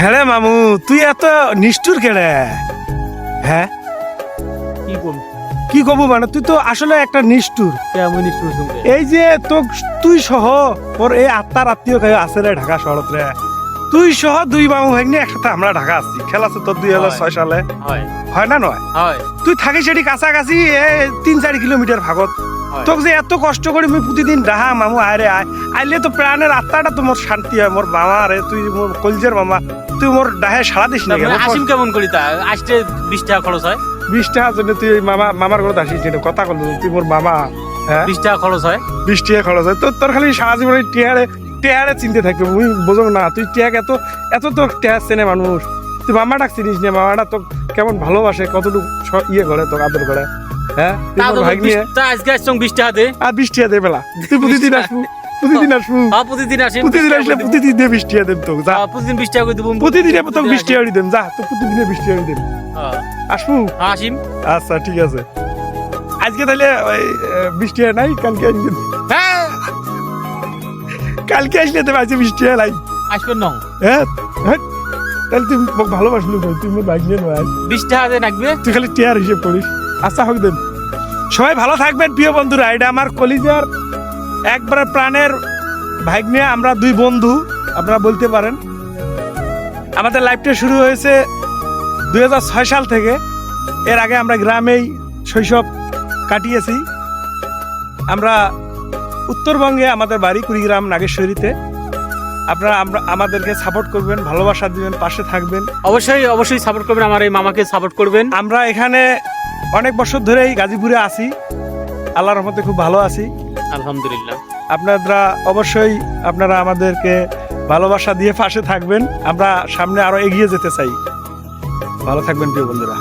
হ্যাঁ রে মামু, তুই এত নিষ্ঠুর কেড়ে? হ্যাঁ, কি করব? কি কব মানে তুই তো আসলে একটা নিষ্ঠুর। কেমন নিষ্ঠুর শুনতে? এই যে তো তুই সহ ওর এই আত্মার আত্মীয় কেউ আছে রে ঢাকা শহরত রে, তুই সহ দুই মামু ভাগ্নি একসাথে আমরা ঢাকা আসছি। খেলা আছে তোর 2006 সালে, হয় হয় না নয়? হয় তুই থাকিস এটি কাছাকাছি 3-4 কিলোমিটার ভাগত। হয়। তোকে যে এত কষ্ট করি মুই প্রতিদিন ডাহা মামু আয় রে আয়, আইলে তো প্রাণের আত্মাটা তো মোর শান্তি হয়। মোর মামা রে, তুই মোর কলজের মামা, তুই মোর ডাহে সারা দিস না। তারপরে আসিম কেমন করি তা? আসতে 20 টাকা খরচ হয়। 20 টাকার জন্য তুই মামার ঘরে আসিস, যেটা কথা বললো তুই মোর মামা। হ্যাঁ, 20 টাকা খরচ হয়। 20 টাকা খরচ হয় তোর খালি সারা জীবনে টেহারে চিনতে থাকবে। মুই বোঝো না তুই টেহাক এত এত তোর টেহার চেনে মানুষ। তুই মামাটা চিনিস না? মামাটা তো কেমন ভালোবাসে, কতটুকু ইয়ে করে তোর আদর করে। হ্যাঁ, তুই মোর ভাগ্নি। তা আজকে আসছং 20 টাকা দে। আর 20 টাকা দে বেলা, তুই প্রতিদিন আসবো, প্রতিদিন আসবো। হ্যাঁ, প্রতিদিন আসিম। প্রতিদিন আসলে প্রতিদিন দিয়ে 20 টাকা দেব তোকে, যা। প্রতিদিন 20 টাকা করে দেব। প্রতিদিনে তোকে 20 টাকা দেব, যা। তো প্রতিদিনে 20 টাকা দেব, আসবো। আসিম। আচ্ছা ঠিক আছে, আজকে তাহলে ওই 20 টাকা নাই, কালকে আনবে। হ্যাঁ, কালকে আসলে দেবে, আজকে 20 টাকা নাই। আসবেন না। হ্যাঁ হ্যাঁ, তাহলে তুই মোক ভালোবাসলি কই? তুই মোর বাইক নিয়ে নয়, 20 টাকা দে লাগবে। তুই খালি টিয়ার হিসেব করিস। আচ্ছা হোক দেন। সবাই ভালো থাকবেন প্রিয় বন্ধুরা। এটা আমার কলিজার একবারে প্রাণের ভাগ্নে, আমরা দুই বন্ধু আপনারা বলতে পারেন। আমাদের লাইফটা শুরু হয়েছে 2006 সাল থেকে। এর আগে আমরা গ্রামেই শৈশব কাটিয়েছি। আমরা উত্তরবঙ্গে, আমাদের বাড়ি কুড়িগ্রাম নাগেশ্বরীতে। আপনারা আমাদেরকে সাপোর্ট করবেন, ভালোবাসা দিবেন, পাশে থাকবেন। অবশ্যই অবশ্যই সাপোর্ট করবেন, আমার এই মামাকে সাপোর্ট করবেন। আমরা এখানে অনেক বছর ধরেই গাজীপুরে আছি, আল্লাহর রহমতে খুব ভালো আছি। আলহামদুলিল্লাহ। অবশ্যই আপনারা আমাদেরকে ভালোবাসা দিয়ে পাশে থাকবেন। আমরা সামনে আরো এগিয়ে যেতে চাই। ভালো থাকবেন প্রিয় বন্ধুরা।